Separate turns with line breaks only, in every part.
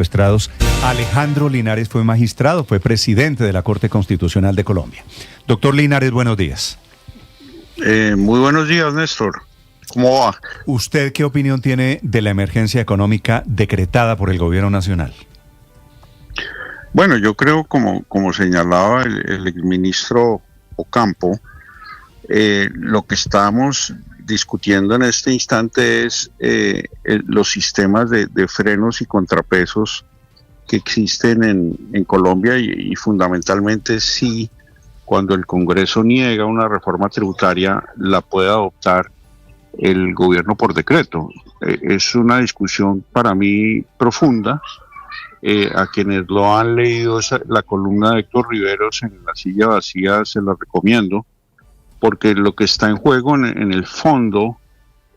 Magistrados. Alejandro Linares fue magistrado, fue presidente de la Corte Constitucional de Colombia. Doctor Linares, buenos días.
Muy buenos días, Néstor. ¿Cómo va?
¿Usted qué opinión tiene de la emergencia económica decretada por el gobierno nacional?
Bueno, yo creo, como señalaba el exministro Ocampo, lo que estamos discutiendo en este instante es los sistemas de frenos y contrapesos que existen en Colombia y fundamentalmente si cuando el Congreso niega una reforma tributaria la puede adoptar el gobierno por decreto. Es una discusión para mí profunda. A quienes lo han leído la columna de Héctor Riveros en La Silla Vacía se la recomiendo, porque lo que está en juego en el fondo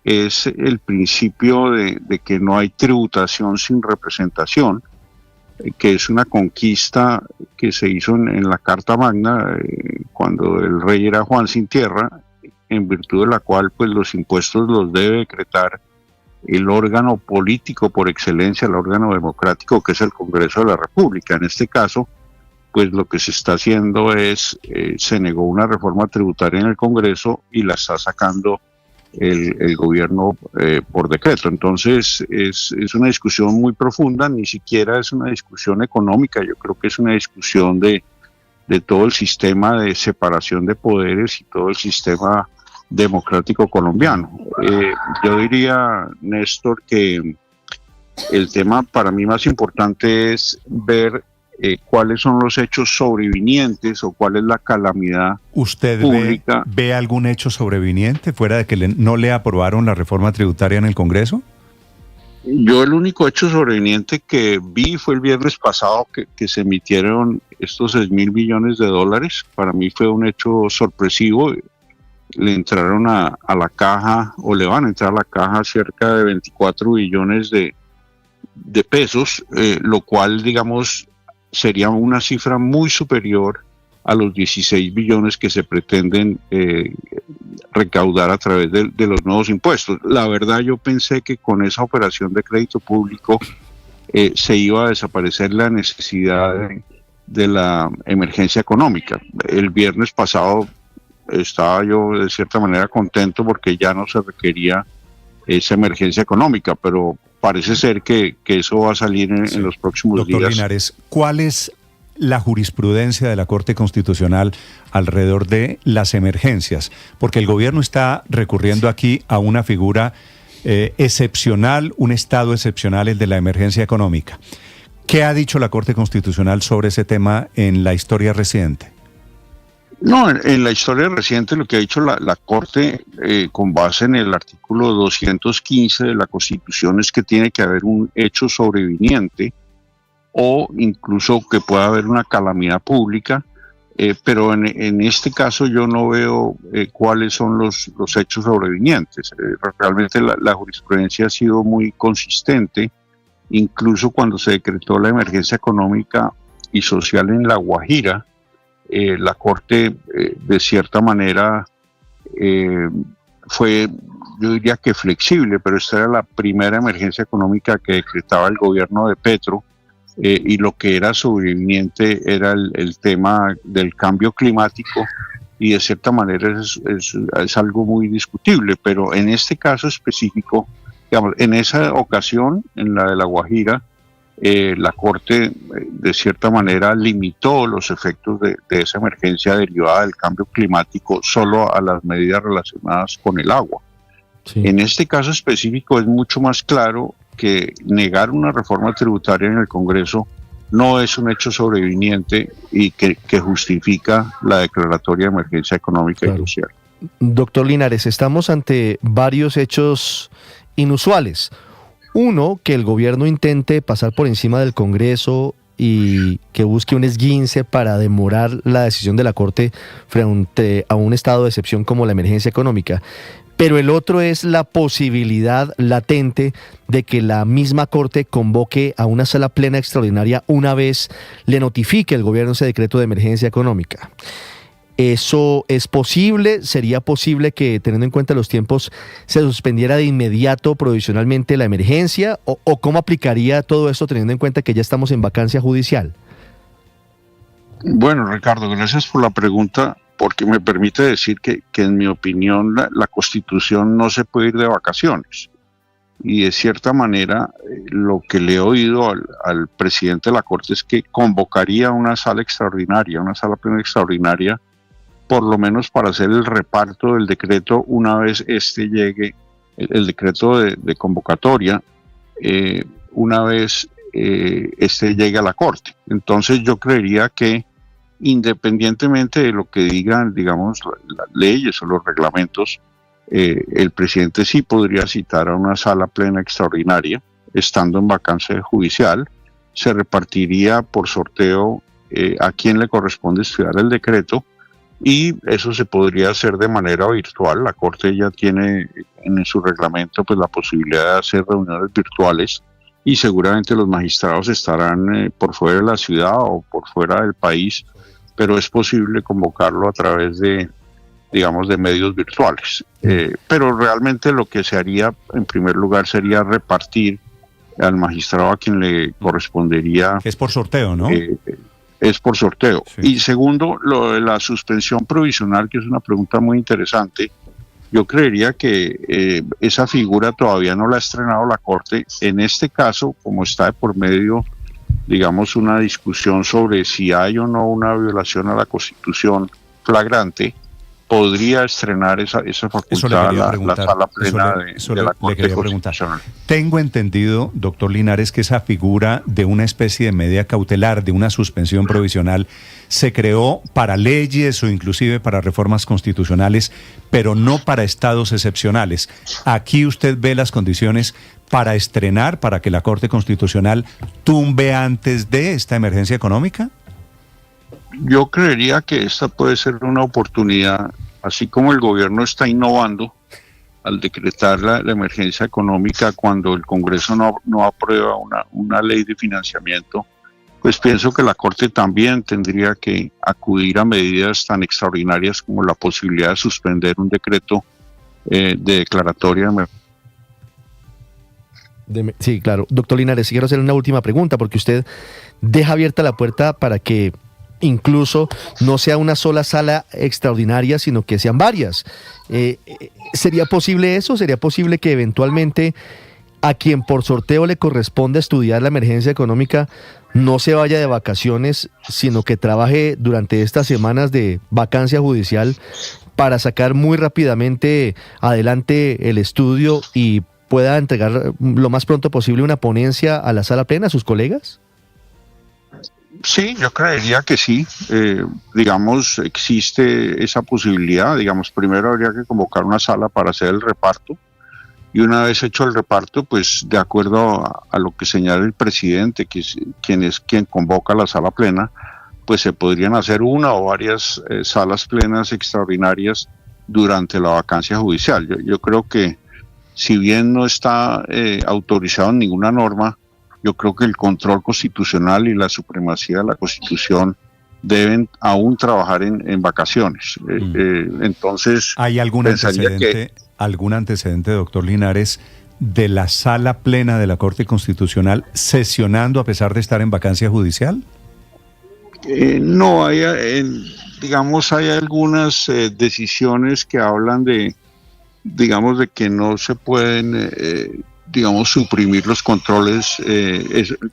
es el principio de que no hay tributación sin representación, que es una conquista que se hizo en la Carta Magna cuando el rey era Juan sin tierra, en virtud de la cual pues los impuestos los debe decretar el órgano político por excelencia, el órgano democrático que es el Congreso de la República. En este caso, pues lo que se está haciendo es, se negó una reforma tributaria en el Congreso y la está sacando el gobierno por decreto. Entonces es una discusión muy profunda, ni siquiera es una discusión económica, yo creo que es una discusión de todo el sistema de separación de poderes y todo el sistema democrático colombiano. Yo diría, Néstor, que el tema para mí más importante es ver cuáles son los hechos sobrevinientes o cuál es la calamidad
¿Usted
pública.
ve algún hecho sobreviniente fuera de que no le aprobaron la reforma tributaria en el Congreso?
Yo el único hecho sobreviniente que vi fue el viernes pasado que se emitieron estos 6.000 millones de dólares. Para mí fue un hecho sorpresivo. Le entraron a la caja, o le van a entrar a la caja cerca de 24 billones de pesos, lo cual, digamos, sería una cifra muy superior a los 16 billones que se pretenden recaudar a través de los nuevos impuestos. La verdad, yo pensé que con esa operación de crédito público se iba a desaparecer la necesidad de la emergencia económica. El viernes pasado estaba yo de cierta manera contento porque ya no se requería esa emergencia económica, pero parece ser que eso va a salir en los próximos días.
Doctor Linares, ¿cuál es la jurisprudencia de la Corte Constitucional alrededor de las emergencias? Porque el gobierno está recurriendo aquí a una figura excepcional, un estado excepcional, el de la emergencia económica. ¿Qué ha dicho la Corte Constitucional sobre ese tema en la historia reciente?
No, en la historia reciente lo que ha dicho la Corte, con base en el artículo 215 de la Constitución, es que tiene que haber un hecho sobreviniente o incluso que pueda haber una calamidad pública, pero en este caso yo no veo cuáles son los hechos sobrevinientes. Realmente la jurisprudencia ha sido muy consistente, incluso cuando se decretó la emergencia económica y social en La Guajira. La Corte de cierta manera fue, yo diría que flexible, pero esta era la primera emergencia económica que decretaba el gobierno de Petro, y lo que era sobreviniente era el tema del cambio climático, y de cierta manera es algo muy discutible, pero en este caso específico, digamos, en esa ocasión, en la de La Guajira, la Corte de cierta manera limitó los efectos de esa emergencia derivada del cambio climático solo a las medidas relacionadas con el agua. Sí. En este caso específico es mucho más claro que negar una reforma tributaria en el Congreso no es un hecho sobreviniente y que justifica la declaratoria de emergencia económica y social.
Doctor Linares, estamos ante varios hechos inusuales. Uno, que el gobierno intente pasar por encima del Congreso y que busque un esguince para demorar la decisión de la Corte frente a un estado de excepción como la emergencia económica. Pero el otro es la posibilidad latente de que la misma Corte convoque a una sala plena extraordinaria una vez le notifique el gobierno ese decreto de emergencia económica. ¿Eso es posible? ¿Sería posible que, teniendo en cuenta los tiempos, se suspendiera de inmediato provisionalmente la emergencia? ¿O cómo aplicaría todo esto teniendo en cuenta que ya estamos en vacancia judicial?
Bueno, Ricardo, gracias por la pregunta, porque me permite decir que en mi opinión la Constitución no se puede ir de vacaciones. Y de cierta manera, lo que le he oído al presidente de la Corte es que convocaría una sala extraordinaria, una sala plena extraordinaria, por lo menos para hacer el reparto del decreto una vez este llegue, el decreto de convocatoria, una vez este llegue a la Corte. Entonces yo creería que independientemente de lo que digan, digamos, las leyes o los reglamentos, el presidente sí podría citar a una sala plena extraordinaria, estando en vacancia judicial, se repartiría por sorteo a quien le corresponde estudiar el decreto, y eso se podría hacer de manera virtual. La Corte ya tiene en su reglamento pues la posibilidad de hacer reuniones virtuales, y seguramente los magistrados estarán por fuera de la ciudad o por fuera del país, pero es posible convocarlo a través de, digamos, de medios virtuales. Pero realmente lo que se haría en primer lugar sería repartir al magistrado a quien le correspondería.
Es por sorteo, ¿no?
Es por sorteo.
Sí.
Y segundo, lo de la suspensión provisional, que es una pregunta muy interesante. Yo creería que esa figura todavía no la ha estrenado la Corte. En este caso, como está de por medio, digamos, una discusión sobre si hay o no una violación a la Constitución flagrante, podría estrenar esa facultad la sala plena de la Corte Constitucional.
Tengo entendido, doctor Linares, que esa figura de una especie de medida cautelar, de una suspensión provisional, se creó para leyes o inclusive para reformas constitucionales, pero no para estados excepcionales. ¿Aquí usted ve las condiciones para estrenar, para que la Corte Constitucional tumbe antes de esta emergencia económica?
Yo creería que esta puede ser una oportunidad, así como el gobierno está innovando al decretar la emergencia económica cuando el Congreso no aprueba una ley de financiamiento, pues pienso que la Corte también tendría que acudir a medidas tan extraordinarias como la posibilidad de suspender un decreto de declaratoria de emergencia.
Sí, claro. Doctor Linares, quiero hacer una última pregunta, porque usted deja abierta la puerta para que incluso no sea una sola sala extraordinaria, sino que sean varias. ¿Sería posible eso? ¿Sería posible que eventualmente a quien por sorteo le corresponda estudiar la emergencia económica no se vaya de vacaciones, sino que trabaje durante estas semanas de vacancia judicial para sacar muy rápidamente adelante el estudio y pueda entregar lo más pronto posible una ponencia a la sala plena a sus colegas?
Sí, yo creería que sí. Digamos, existe esa posibilidad. Digamos, primero habría que convocar una sala para hacer el reparto, y una vez hecho el reparto, pues de acuerdo a lo que señala el presidente, que es quien convoca la sala plena, pues se podrían hacer una o varias salas plenas extraordinarias durante la vacancia judicial. Yo creo que, si bien no está autorizado en ninguna norma, yo creo que el control constitucional y la supremacía de la Constitución deben aún trabajar en vacaciones. Entonces,
¿hay algún antecedente, doctor Linares, de la sala plena de la Corte Constitucional sesionando a pesar de estar en vacancia judicial?
No, digamos, hay algunas decisiones que hablan de que no se pueden, suprimir los controles.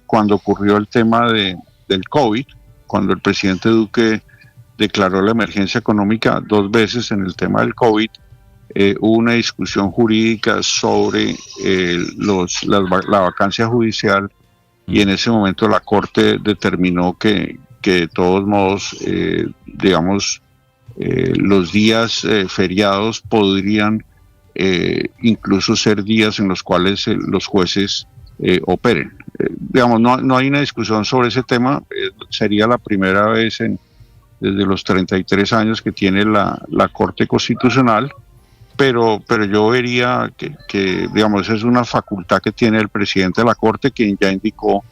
Cuando ocurrió el tema del COVID, cuando el presidente Duque declaró la emergencia económica 2 veces en el tema del COVID, hubo una discusión jurídica sobre la vacancia judicial, y en ese momento la Corte determinó que de todos modos, los días feriados podrían incluso ser días en los cuales los jueces operen. No hay una discusión sobre ese tema. Sería la primera vez desde los 33 años que tiene la Corte Constitucional, pero yo vería que esa es una facultad que tiene el presidente de la Corte, quien ya indicó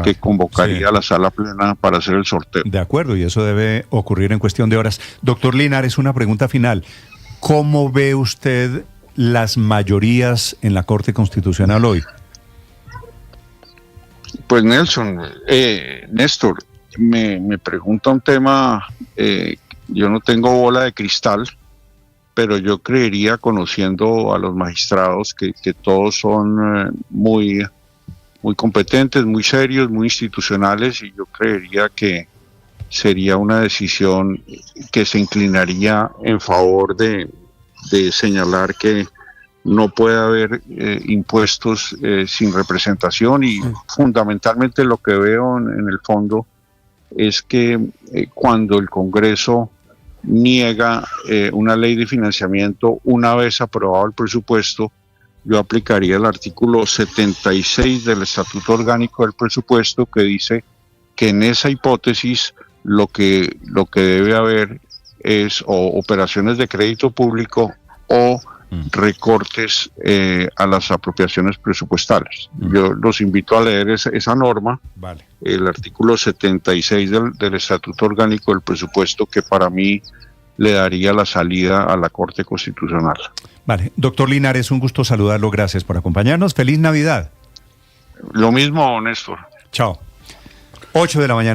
que convocaría a la sala plena para hacer el sorteo.
De acuerdo, y eso debe ocurrir en cuestión de horas. Doctor Linares, una pregunta final. ¿Cómo ve usted las mayorías en la Corte Constitucional hoy?
Pues Néstor, me pregunta un tema, yo no tengo bola de cristal, pero yo creería, conociendo a los magistrados, que todos son muy competentes, muy serios, muy institucionales, y yo creería que sería una decisión que se inclinaría en favor de señalar que no puede haber impuestos sin representación, y fundamentalmente lo que veo en el fondo es que cuando el Congreso niega una ley de financiamiento una vez aprobado el presupuesto, yo aplicaría el artículo 76 del Estatuto Orgánico del Presupuesto, que dice que en esa hipótesis lo que debe haber es o operaciones de crédito público o recortes a las apropiaciones presupuestales. Yo los invito a leer esa norma, el artículo 76 del Estatuto Orgánico del Presupuesto, que para mí le daría la salida a la Corte Constitucional.
Vale, doctor Linares, un gusto saludarlo, gracias por acompañarnos. ¡Feliz Navidad!
Lo mismo, Néstor.
Chao. 8 de la mañana.